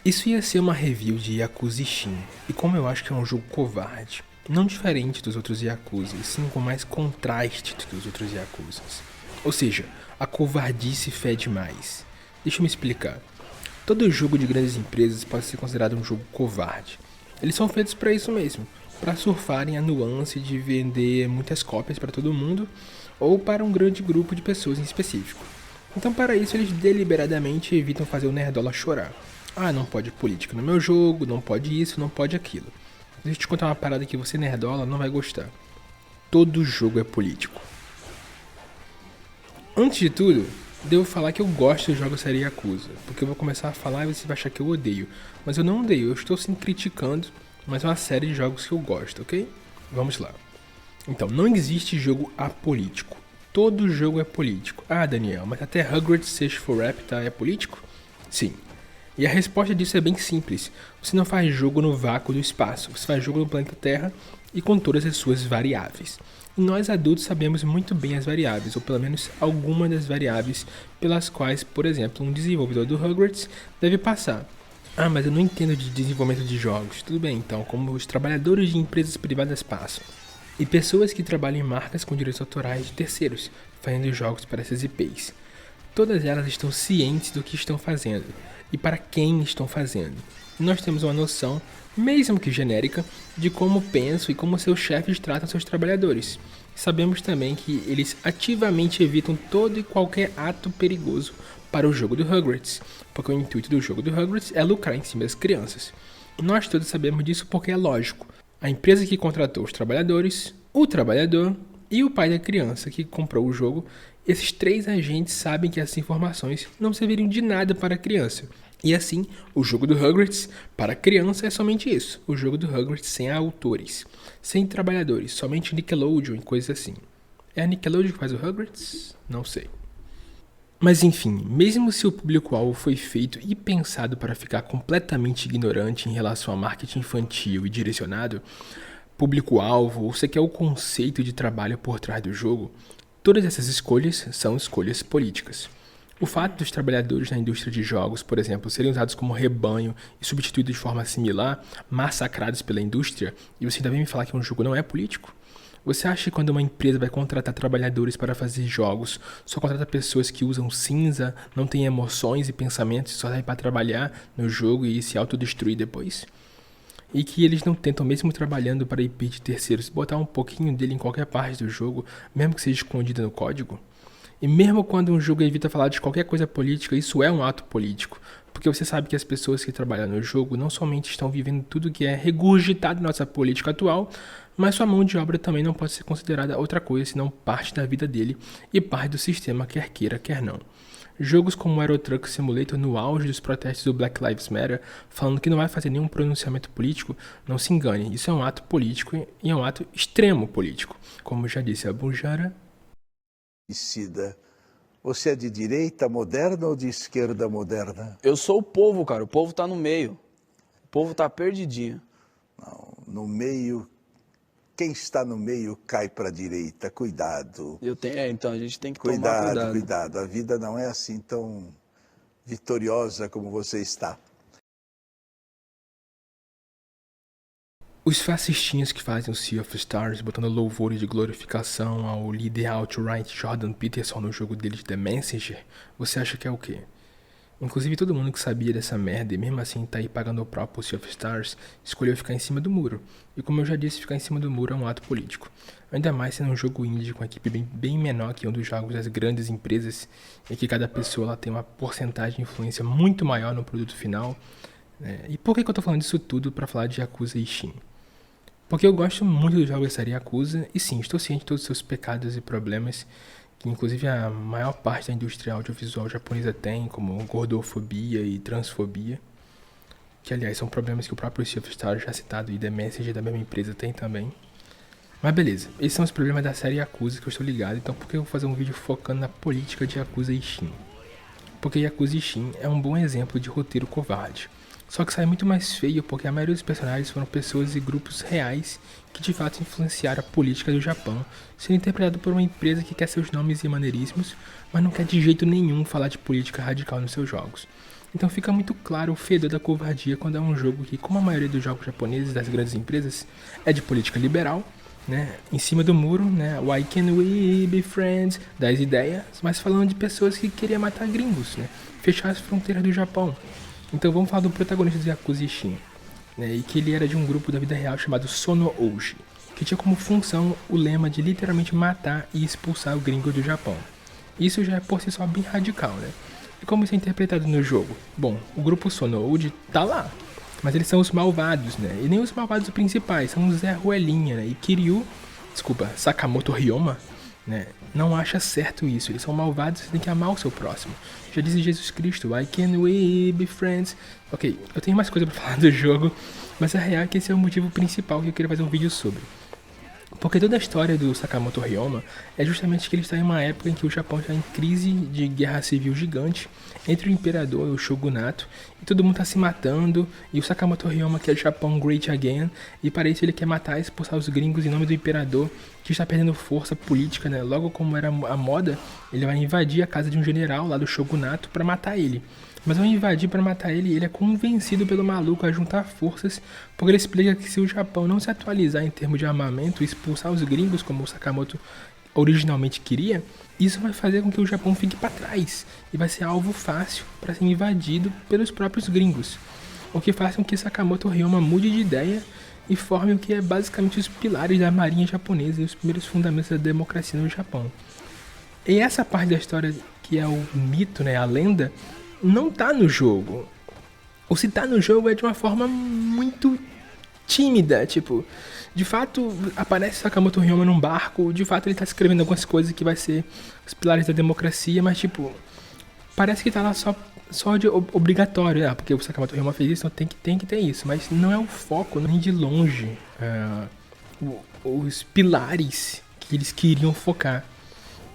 Isso ia ser uma review de Yakuza Ishin, e como eu acho que é um jogo covarde, não diferente dos outros Yakuza, e sim com mais contraste do que os outros Yakuzas. Ou seja, a covardice fede mais. Deixa eu me explicar. Todo jogo de grandes empresas pode ser considerado um jogo covarde. Eles são feitos para isso mesmo, para surfarem a nuance de vender muitas cópias para todo mundo ou para um grande grupo de pessoas em específico. Então, para isso, eles deliberadamente evitam fazer o nerdola chorar. Ah, não pode política no meu jogo, não pode isso, não pode aquilo. Deixa eu te contar uma parada que você nerdola não vai gostar. Todo jogo é político. Antes de tudo, devo falar que eu gosto dos jogos série Yakuza, porque eu vou começar a falar e você vai achar que eu odeio. Mas eu não odeio, eu estou sim criticando, mas é uma série de jogos que eu gosto, ok? Vamos lá. Então, não existe jogo apolítico. Todo jogo é político. Ah, Daniel, mas até Hogwarts Search for Raptor é político? Sim. E a resposta disso é bem simples. Você não faz jogo no vácuo do espaço, você faz jogo no planeta Terra e com todas as suas variáveis. E nós adultos sabemos muito bem as variáveis, ou pelo menos algumas das variáveis pelas quais, por exemplo, um desenvolvedor do Hogwarts deve passar. Ah, mas eu não entendo de desenvolvimento de jogos. Tudo bem, então, como os trabalhadores de empresas privadas passam. E pessoas que trabalham em marcas com direitos autorais de terceiros, fazendo jogos para essas IPs. Todas elas estão cientes do que estão fazendo e para quem estão fazendo. E nós temos uma noção, mesmo que genérica, de como pensam e como seus chefes tratam seus trabalhadores. Sabemos também que eles ativamente evitam todo e qualquer ato perigoso para o jogo do Hogwarts, porque o intuito do jogo do Hogwarts é lucrar em cima das crianças. Nós todos sabemos disso porque é lógico. A empresa que contratou os trabalhadores, o trabalhador e o pai da criança que comprou o jogo, esses três agentes sabem que essas informações não serviriam de nada para a criança. E assim, o jogo do Hogwarts para a criança é somente isso, o jogo do Hogwarts sem autores, sem trabalhadores, somente Nickelodeon e coisas assim. É a Nickelodeon que faz o Hogwarts? Não sei. Mas enfim, mesmo se o público-alvo foi feito e pensado para ficar completamente ignorante em relação a marketing infantil e direcionado, público-alvo, ou sequer o conceito de trabalho por trás do jogo, todas essas escolhas são escolhas políticas. O fato dos trabalhadores na indústria de jogos, por exemplo, serem usados como rebanho e substituídos de forma similar, massacrados pela indústria, e você ainda vem me falar que um jogo não é político? Você acha que quando uma empresa vai contratar trabalhadores para fazer jogos, só contrata pessoas que usam cinza, não têm emoções e pensamentos e só saem para trabalhar no jogo e se autodestruir depois? E que eles não tentam, mesmo trabalhando para IP de terceiros, botar um pouquinho dele em qualquer parte do jogo, mesmo que seja escondida no código? E mesmo quando um jogo evita falar de qualquer coisa política, isso é um ato político. Porque você sabe que as pessoas que trabalham no jogo não somente estão vivendo tudo que é regurgitado na nossa política atual, mas sua mão de obra também não pode ser considerada outra coisa senão parte da vida dele e parte do sistema, quer queira, quer não. Jogos como Euro Truck Simulator, no auge dos protestos do Black Lives Matter, falando que não vai fazer nenhum pronunciamento político, não se engane, isso é um ato político e é um ato extremo político. Como já disse a Bunjara. Você é de direita moderna ou de esquerda moderna? Eu sou o povo, cara. O povo tá no meio. O povo tá perdidinho. Não, no meio, quem está no meio cai para a direita. Cuidado. Então a gente tem que tomar cuidado. Cuidado. A vida não é assim tão vitoriosa como você está. Os fascistinhas que fazem o Sea of Stars, botando louvores de glorificação ao líder alt-right Jordan Peterson no jogo deles The Messenger, você acha que é o quê? Inclusive todo mundo que sabia dessa merda e mesmo assim tá aí pagando o próprio Sea of Stars, escolheu ficar em cima do muro. E como eu já disse, ficar em cima do muro é um ato político. Ainda mais sendo um jogo indie com uma equipe bem menor que um dos jogos das grandes empresas, e que cada pessoa ela tem uma porcentagem de influência muito maior no produto final. E por que eu tô falando disso tudo pra falar de Yakuza Ishin? Porque eu gosto muito dos jogos da série Yakuza, e sim, estou ciente de todos os seus pecados e problemas, que inclusive a maior parte da indústria audiovisual japonesa tem, como gordofobia e transfobia, que aliás são problemas que o próprio Sea of Stars já citado e The Messenger da mesma empresa tem também. Mas beleza, esses são os problemas da série Yakuza que eu estou ligado, então por que eu vou fazer um vídeo focando na política de Yakuza Ishin? Porque Yakuza Ishin é um bom exemplo de roteiro covarde. Só que sai muito mais feio porque a maioria dos personagens foram pessoas e grupos reais que de fato influenciaram a política do Japão, sendo interpretado por uma empresa que quer seus nomes e maneirismos, mas não quer de jeito nenhum falar de política radical nos seus jogos. Então fica muito claro o fedor da covardia quando é um jogo que, como a maioria dos jogos japoneses das grandes empresas, é de política liberal, né? Em cima do muro, né? Why can we be friends? Das ideias, mas falando de pessoas que queriam matar gringos, né? Fechar as fronteiras do Japão. Então vamos falar do protagonista do Yakuza Ishin, né? E que ele era de um grupo da vida real chamado Sono Ouji, que tinha como função o lema de literalmente matar e expulsar o gringo do Japão. Isso já é por si só bem radical, né? E como isso é interpretado no jogo? Bom, o grupo Sono Ouji tá lá, mas eles são os malvados, né? E nem os malvados principais, são o Zé Ruelinha, né? E Sakamoto Ryoma, né? Não acha certo isso. Eles são malvados, você tem que amar o seu próximo. Já disse Jesus Cristo, Why can we be friends? Ok, eu tenho mais coisa pra falar do jogo, mas a real é que esse é o motivo principal que eu queria fazer um vídeo sobre. Porque toda a história do Sakamoto Ryoma é justamente que ele está em uma época em que o Japão está em crise de guerra civil gigante entre o imperador e o shogunato, e todo mundo está se matando, e o Sakamoto Ryoma quer o Japão great again, e para isso ele quer matar e expulsar os gringos em nome do imperador, que está perdendo força política, né? Logo como era a moda, ele vai invadir a casa de um general lá do shogunato para matar ele. Mas ao invadir para matar ele, ele é convencido pelo maluco a juntar forças, porque ele explica que se o Japão não se atualizar em termos de armamento e expulsar os gringos, como o Sakamoto originalmente queria, isso vai fazer com que o Japão fique para trás e vai ser alvo fácil para ser invadido pelos próprios gringos. O que faz com que Sakamoto Ryoma mude de ideia e forme o que é basicamente os pilares da marinha japonesa e os primeiros fundamentos da democracia no Japão. E essa parte da história que é o mito, né, a lenda, não tá no jogo. Ou se tá no jogo é de uma forma muito tímida, tipo, de fato aparece Sakamoto Ryoma num barco, de fato ele tá escrevendo algumas coisas que vai ser os pilares da democracia, mas tipo, parece que tá lá só de obrigatório, porque o Sakamoto Ryoma fez isso, então tem que ter isso, mas não é o foco, nem de longe, os pilares que eles queriam focar.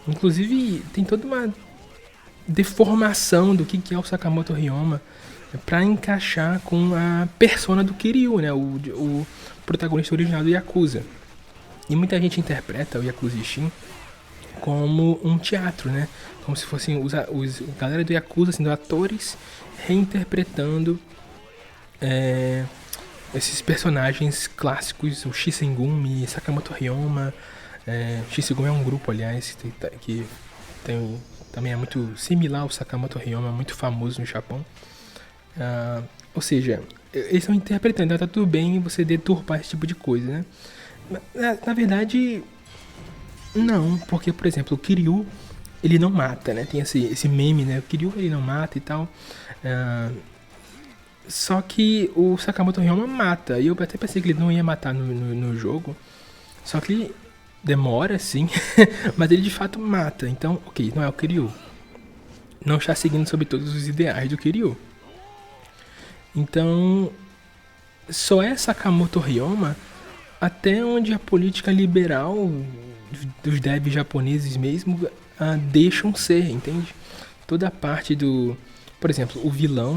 Inclusive, tem toda uma deformação do que é o Sakamoto Ryoma para encaixar com a persona do Kiryu, né? O protagonista original do Yakuza. E muita gente interpreta o Yakuza Ishin como um teatro, né? Como se fossem a galera do Yakuza sendo atores reinterpretando esses personagens clássicos, o Shisengumi, Sakamoto Ryoma. Shisengumi é um grupo, aliás, que também é muito similar ao Sakamoto Ryoma, muito famoso no Japão. Ou seja, eles estão interpretando, então tá tudo bem você deturpar esse tipo de coisa, né? Na verdade, não, porque, por exemplo, o Kiryu, ele não mata, né? Tem esse meme, né? O Kiryu, ele não mata e tal. Só que o Sakamoto Ryoma mata, e eu até pensei que ele não ia matar no jogo, só que ele demora, sim, mas ele de fato mata. Então, ok, não é o Kiryu. Não está seguindo sobre todos os ideais do Kiryu. Então, só é Sakamoto Ryoma até onde a política liberal dos devs japoneses mesmo deixam ser, entende? Toda a parte do... Por exemplo, o vilão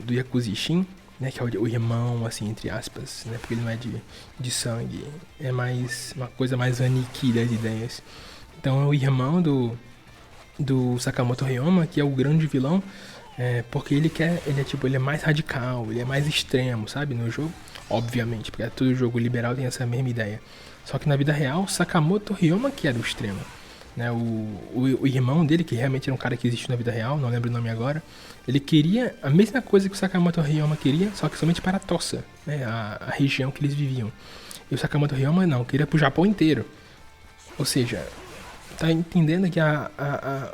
do Yakuza Ishin, né, que é o irmão, assim, entre aspas, né, porque ele não é de sangue, é mais uma coisa mais aniki das ideias. Então é o irmão do Sakamoto Ryoma, que é o grande vilão, porque ele é mais radical, ele é mais extremo, sabe, no jogo, obviamente, porque todo jogo liberal tem essa mesma ideia. Só que na vida real, Sakamoto Ryoma que era o extremo. Né, o irmão dele, que realmente era um cara que existe na vida real, não lembro o nome agora, ele queria a mesma coisa que o Sakamoto Ryoma queria, só que somente para Tosa, né, a região que eles viviam. E o Sakamoto Ryoma não, queria pro Japão inteiro. Ou seja, tá entendendo que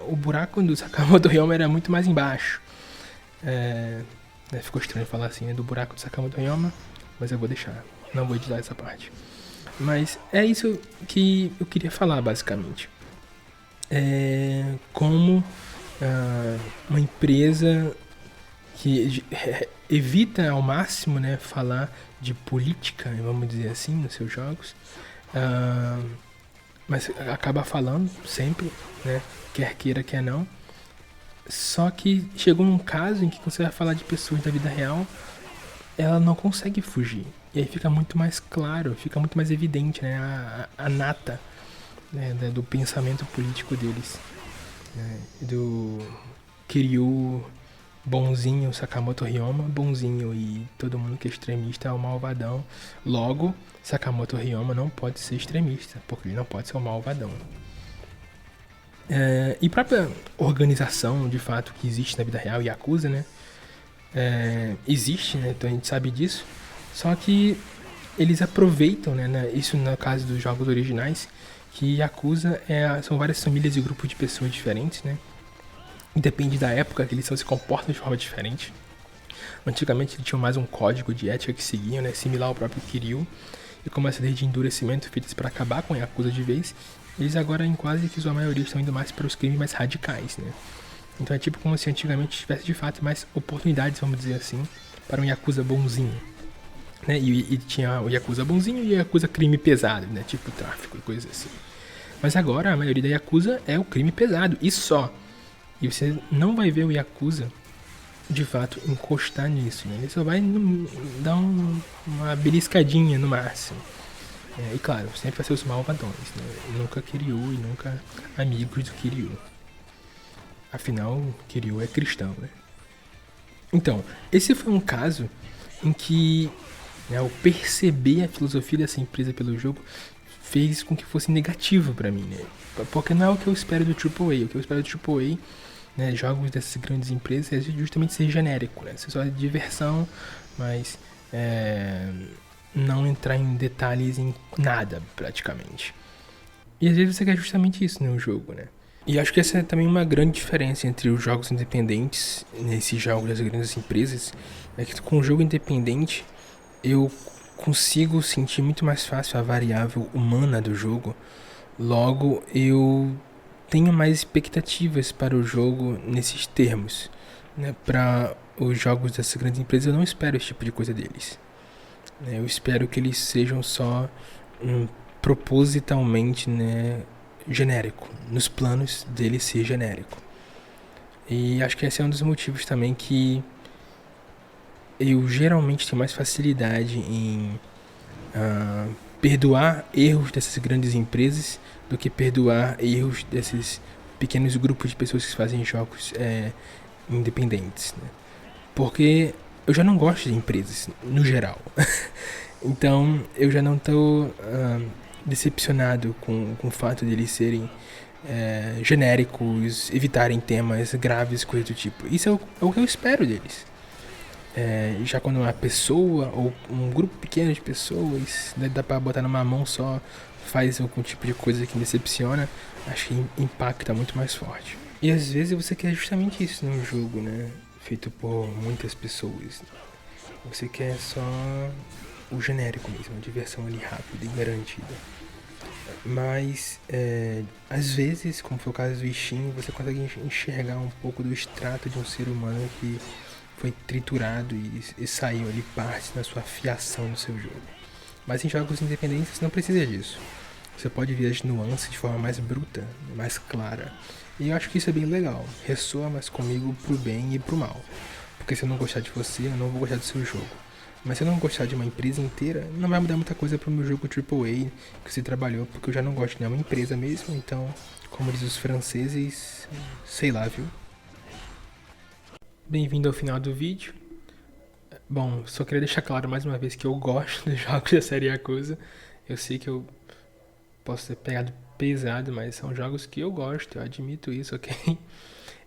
o buraco do Sakamoto Ryoma era muito mais embaixo. Ficou estranho falar assim, né, do buraco do Sakamoto Ryoma, mas eu vou deixar, não vou editar essa parte. Mas é isso que eu queria falar, basicamente. Como uma empresa que evita ao máximo, né, falar de política, vamos dizer assim, nos seus jogos, mas acaba falando sempre, né, quer queira, quer não. Só que chegou num caso em que você vai falar de pessoas da vida real, ela não consegue fugir. E aí fica muito mais claro, fica muito mais evidente, né, a nata, né, do pensamento político deles, né, do Kiryu, bonzinho Sakamoto Ryoma, bonzinho, e todo mundo que é extremista é o malvadão. Logo, Sakamoto Ryoma não pode ser extremista, porque ele não pode ser o malvadão. E própria organização, de fato, que existe na vida real, Yakuza, né? Existe, né? Então a gente sabe disso. Só que eles aproveitam, né? Isso no caso dos jogos originais, que Yakuza são várias famílias e grupos de pessoas diferentes, né? Depende da época que eles se comportam de forma diferente. Antigamente eles tinham mais um código de ética que seguiam, né? Similar ao próprio Kiryu. E como essa lei de endurecimento feitas para acabar com a Yakuza de vez, eles agora, em quase que sua maioria, estão indo mais para os crimes mais radicais, né? Então é tipo como se antigamente tivesse de fato mais oportunidades, vamos dizer assim, para um Yakuza bonzinho, né? E tinha o Yakuza bonzinho e o Yakuza crime pesado, né? Tipo tráfico e coisas assim. Mas agora a maioria da Yakuza é o crime pesado, e só. E você não vai ver o Yakuza, de fato, encostar nisso, né? Ele só vai dar uma beliscadinha no máximo. E claro, sempre vai ser os malvadões, né? Nunca Kiryu e nunca amigos do Kiryu. Afinal, Kiryu é cristão, né? Então, esse foi um caso em que, né, eu perceber a filosofia dessa empresa pelo jogo fez com que fosse negativo pra mim, né? Porque não é o que eu espero do AAA. O que eu espero do AAA, né, jogos dessas grandes empresas, é justamente ser genérico, né? Ser só diversão, mas não entrar em detalhes em nada, praticamente. E às vezes você quer justamente isso no jogo, né? E acho que essa é também uma grande diferença entre os jogos independentes, nesses jogos das grandes empresas, é que com o jogo independente eu consigo sentir muito mais fácil a variável humana do jogo, logo eu tenho mais expectativas para o jogo nesses termos, né? Para os jogos dessas grandes empresas eu não espero esse tipo de coisa deles. Eu espero que eles sejam só propositalmente, né, genérico, nos planos dele ser genérico. E acho que esse é um dos motivos também que eu geralmente tenho mais facilidade em perdoar erros dessas grandes empresas do que perdoar erros desses pequenos grupos de pessoas que fazem jogos independentes, né? Porque eu já não gosto de empresas, no geral. Então, eu já não estou decepcionado com o fato de eles serem genéricos, evitarem temas graves, coisa do tipo. Isso é o que eu espero deles. Já quando uma pessoa ou um grupo pequeno de pessoas, né, dá pra botar numa mão só, faz algum tipo de coisa que me decepciona, acho que impacta muito mais forte. E às vezes você quer justamente isso num jogo, né? Feito por muitas pessoas. Você quer só o genérico mesmo, a diversão ali rápida e garantida. Mas, às vezes, como foi o caso do Steam, você consegue enxergar um pouco do extrato de um ser humano que foi triturado e saiu ali partes da sua fiação do seu jogo. Mas em jogos independentes você não precisa disso. Você pode ver as nuances de forma mais bruta, mais clara. E eu acho que isso é bem legal. Ressoa mais comigo pro bem e pro mal. Porque se eu não gostar de você, eu não vou gostar do seu jogo. Mas se eu não gostar de uma empresa inteira, não vai mudar muita coisa pro meu jogo AAA que você trabalhou, porque eu já não gosto de nenhuma empresa mesmo, então, como dizem os franceses, sei lá, viu? Bem-vindo ao final do vídeo. Bom, só queria deixar claro mais uma vez que eu gosto dos jogos da série Yakuza. Eu sei que eu posso ter pegado pesado, mas são jogos que eu gosto, eu admito isso, ok?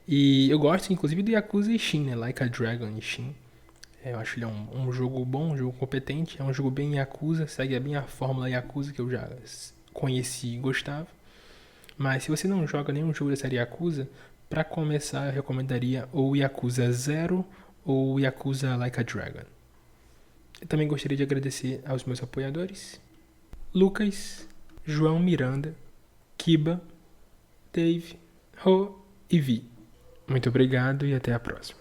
E eu gosto inclusive do Yakuza Ishin, né? Like a Dragon Ishin. Eu acho ele um jogo bom, um jogo competente, é um jogo bem Yakuza, segue bem a fórmula Yakuza que eu já conheci e gostava. Mas se você não joga nenhum jogo da série Yakuza, pra começar eu recomendaria ou Yakuza 0 ou Yakuza Like a Dragon. Eu também gostaria de agradecer aos meus apoiadores: Lucas, João Miranda, Kiba, Dave, Ro e Vi. Muito obrigado e até a próxima.